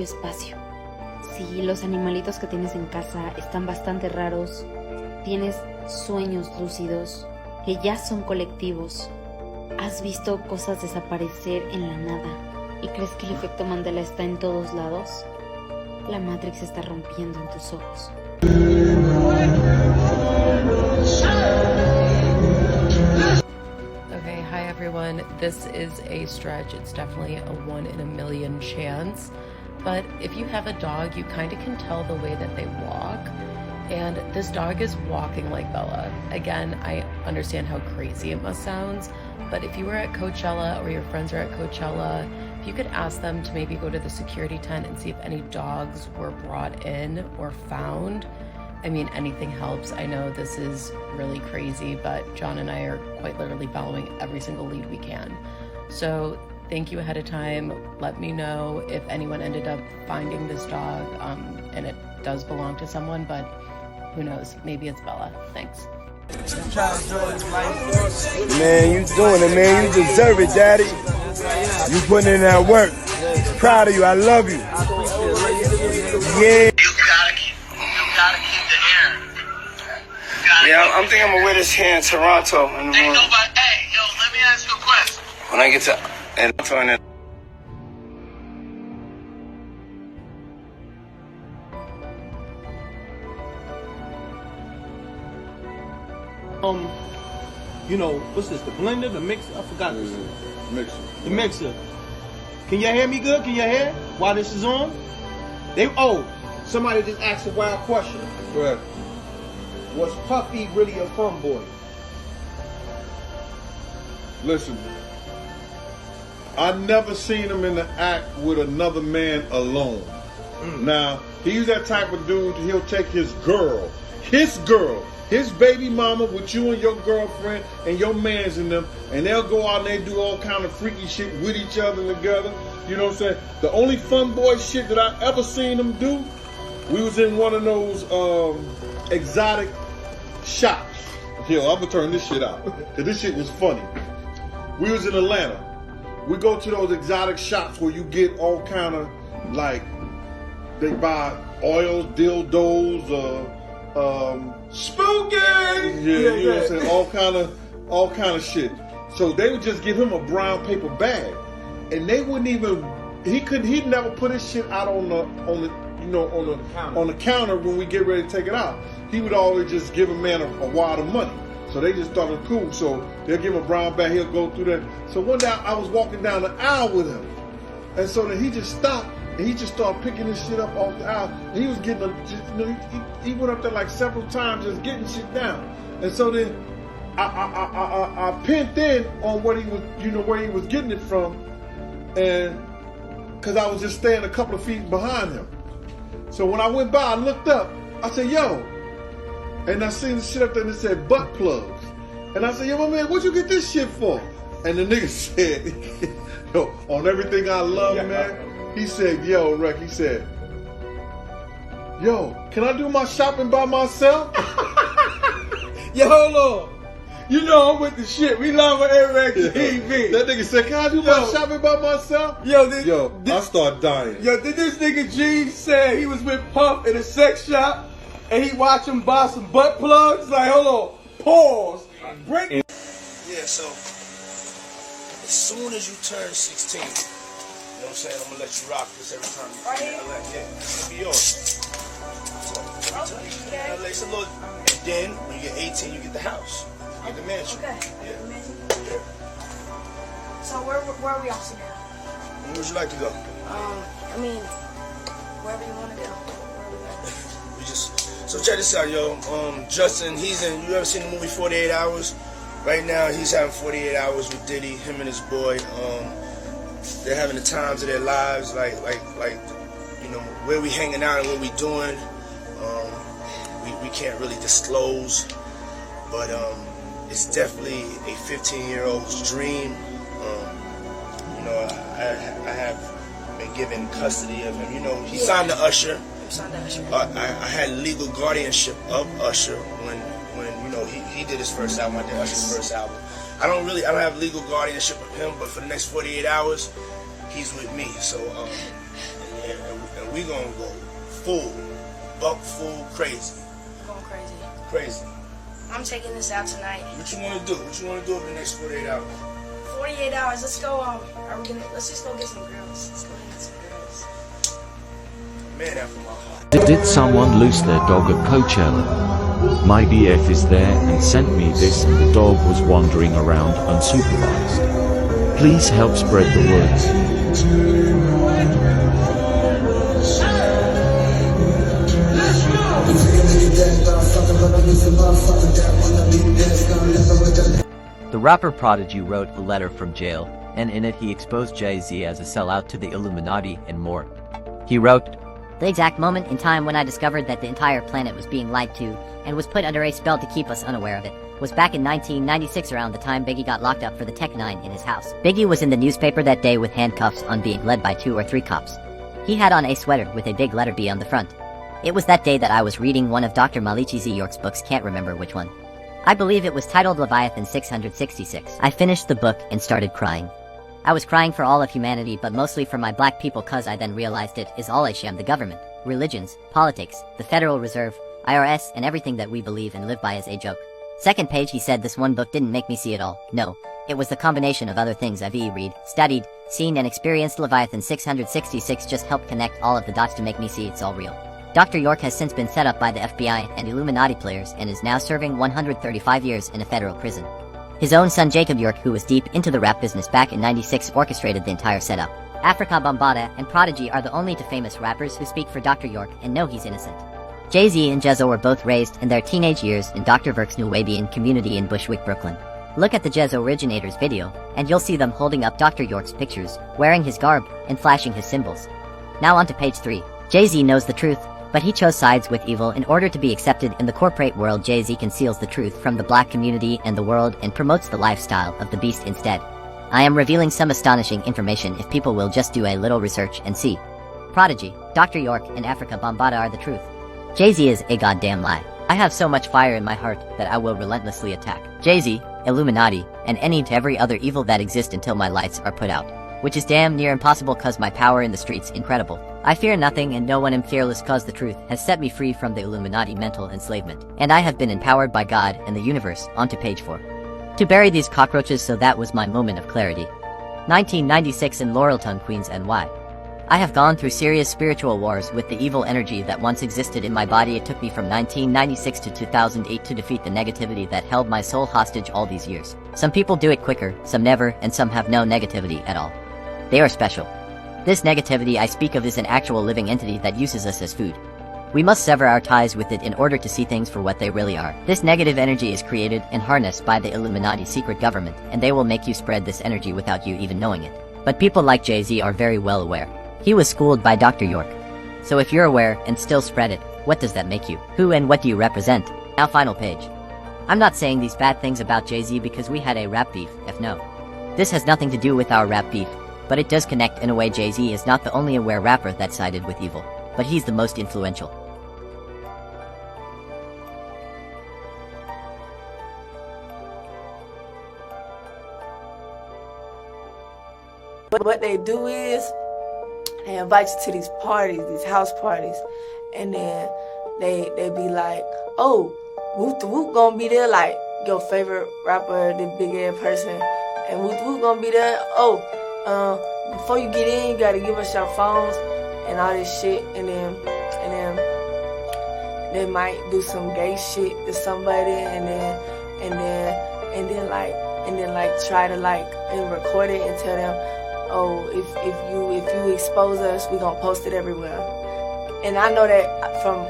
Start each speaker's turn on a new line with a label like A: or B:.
A: espacio. Si los animalitos que tienes en casa están bastante raros, tienes sueños lúcidos que ya son colectivos, has visto cosas desaparecer en la nada y crees que el efecto Mandela está en todos lados, la Matrix se está rompiendo en tus ojos.
B: Okay, hi everyone. This is a stretch. It's definitely a 1 in a million chance. But if you have a dog, you kind of can tell the way that they walk. And this dog is walking like Bella. Again, I understand how crazy it must sound, but if you were at Coachella or your friends are at Coachella, if you could ask them to maybe go to the security tent and see if any dogs were brought in or found. I mean, anything helps. I know this is really crazy, but John and I are quite literally following every single lead we can. So thank you ahead of time. Let me know if anyone ended up finding this dog, and it does belong to someone, but who knows? Maybe it's Bella. Thanks.
C: Man, you doing it, man. You deserve it, Daddy. You putting in that work. Proud of you. I love you. Yeah.
D: You gotta keep the hair.
C: Yeah, I'm thinking I'm gonna wear this hair in Toronto.
D: Ain't nobody. Hey, yo, let me ask you a question.
C: When I get to Toronto.
E: You know, what's this, the blender, the mixer? I forgot this.
F: Mixer.
E: The mixer. Can y'all hear me good? Can y'all hear while this is on? Somebody just asked a wild question.
F: Go ahead.
E: Was Puffy really a fun boy?
F: Listen, I never seen him in the act with another man alone. Now, he's that type of dude, he'll take his girl, his baby mama with you and your girlfriend and your mans in them, and they'll go out and they do all kind of freaky shit with each other together. You know what I'm saying? The only fun boy shit that I ever seen him do, we was in one of those exotic shops. Yo, I'm gonna turn this shit out, cause this shit was funny. We was in Atlanta. We go to those exotic shops where you get all kind of, like, they buy oils, dildos, spooky. Yeah, you know what I'm saying? All kind of shit. So they would just give him a brown paper bag, and they wouldn't even. He'd never put his shit out on the counter when we get ready to take it out. He would always just give a man a wad of money. So they just thought it was cool. So they'll give him a brown bag. He'll go through that. So one day I was walking down the aisle with him, and so then he just stopped. And he just started picking this shit up off the aisle. And he was getting, he went up there like several times just getting shit down. And so then I pinned in on what he was, where he was getting it from, and because I was just staying a couple of feet behind him. So when I went by, I looked up. I said, "Yo," and I seen the shit up there and it said butt plugs. And I said, "Yo, my man, what'd you get this shit for?" And the nigga said, "Yo, on everything I love, man." He said, "Yo, Rick," he said, "Yo, can I do my shopping by myself?"
E: Yo, hold on. You know I'm with the shit. We love Eric TV.
F: That nigga said, "Can I do my shopping by myself?" I start dying.
E: Did this nigga G say he was with Puff in a sex shop and he watched him buy some butt plugs? Like, hold on, pause. Break.
G: Yeah, so as soon as you turn 16, you know what I'm saying? I'm gonna let you rock this every time you come to LA. Yeah, it's gonna be yours. So, LA, it's a little. And then when you get 18, you get the house. You get the mansion.
H: Okay.
G: Yeah.
H: Yeah. So where are we off to now?
G: Where would you like to go?
H: I mean, wherever you want to go.
G: We just. So check this out, yo. Justin, he's in. You ever seen the movie 48 Hours? Right now, he's having 48 hours with Diddy. Him and his boy. They're having the times of their lives, like where we hanging out and what we doing. We can't really disclose, but it's definitely a 15-year-old's dream. I have been given custody of him. He signed to Usher. I had legal guardianship of Usher when he did his first album. I did Usher's first album. I don't have legal guardianship of him, but for the next 48 hours, he's with me. So, we gonna go full, buck full crazy.
H: Going crazy.
G: Crazy.
H: I'm taking this out tonight.
G: What you wanna do? What you wanna do over the next 48 hours?
H: 48 hours. Let's go. Let's just go get some girls. Let's go get some girls.
G: Man after my heart.
I: Did someone lose their dog at Coachella? My BF is there and sent me this, and the dog was wandering around unsupervised. Please help spread the word.
J: The rapper Prodigy wrote a letter from jail, and in it he exposed Jay-Z as a sellout to the Illuminati and more. He wrote,
K: "The exact moment in time when I discovered that the entire planet was being lied to and was put under a spell to keep us unaware of it was back in 1996, around the time Biggie got locked up for the Tech 9 in his house. Biggie was in the newspaper that day with handcuffs on, being led by 2 or 3 cops. He had on a sweater with a big letter B on the front. It was that day that I was reading one of Dr. Malichi Z. York's books, can't remember which one. I believe it was titled Leviathan 666. I finished the book and started crying. I was crying for all of humanity, but mostly for my black people, cause I then realized it is all a sham. The government, religions, politics, the Federal Reserve, IRS, and everything that we believe and live by is a joke." Second page, he said, "This one book didn't make me see it all. No, it was the combination of other things I've read, studied, seen, and experienced. Leviathan 666 just helped connect all of the dots to make me see it's all real." Dr. York has since been set up by the FBI and Illuminati players and is now serving 135 years in a federal prison. His own son Jacob York, who was deep into the rap business back in '96, orchestrated the entire setup. Africa Bambaataa and Prodigy are the only 2 famous rappers who speak for Dr. York and know he's innocent. Jay-Z and Jezzo were both raised in their teenage years in Dr. York's Nuwaubian community in Bushwick, Brooklyn. Look at the Jezzo Originators video, and you'll see them holding up Dr. York's pictures, wearing his garb, and flashing his symbols. Now on to page 3. Jay-Z knows the truth, but he chose sides with evil in order to be accepted in the corporate world. Jay-Z conceals the truth from the black community and the world and promotes the lifestyle of the beast instead. I am revealing some astonishing information if people will just do a little research and see. Prodigy, Dr. York, and Africa Bambaataa are the truth. Jay-Z is a goddamn lie. I have so much fire in my heart that I will relentlessly attack Jay-Z, Illuminati, and any and every other evil that exists until my lights are put out. Which is damn near impossible cause my power in the streets incredible. I fear nothing and no one, am fearless cause the truth has set me free from the Illuminati mental enslavement. And I have been empowered by God and the universe. On to page 4. To bury these cockroaches, so that was my moment of clarity. 1996 in Laurelton, Queens, NY. I have gone through serious spiritual wars with the evil energy that once existed in my body. It took me from 1996 to 2008 to defeat the negativity that held my soul hostage all these years. Some people do it quicker, some never, and some have no negativity at all. They are special. This negativity I speak of is an actual living entity that uses us as food. We must sever our ties with it in order to see things for what they really are. This negative energy is created and harnessed by the Illuminati secret government, and they will make you spread this energy without you even knowing it. But people like Jay-Z are very well aware. He was schooled by Dr. York. So if you're aware and still spread it, what does that make you? Who and what do you represent? Now final page. I'm not saying these bad things about Jay-Z because we had a rap beef, no. This has nothing to do with our rap beef. But it does connect in a way. Jay-Z is not the only aware rapper that sided with evil, but he's the most influential.
L: What they do is, they invite you to these parties, these house parties, and then they be like, "Oh, Whoop the Whoop gonna be there, like your favorite rapper, the big ass person, and Whoop the Whoop gonna be there. Oh, before you get in, you gotta give us your phones and all this shit, and then they might do some gay shit to somebody, and then try to and record it and tell them, oh, if you expose us, we gonna post it everywhere." And I know that from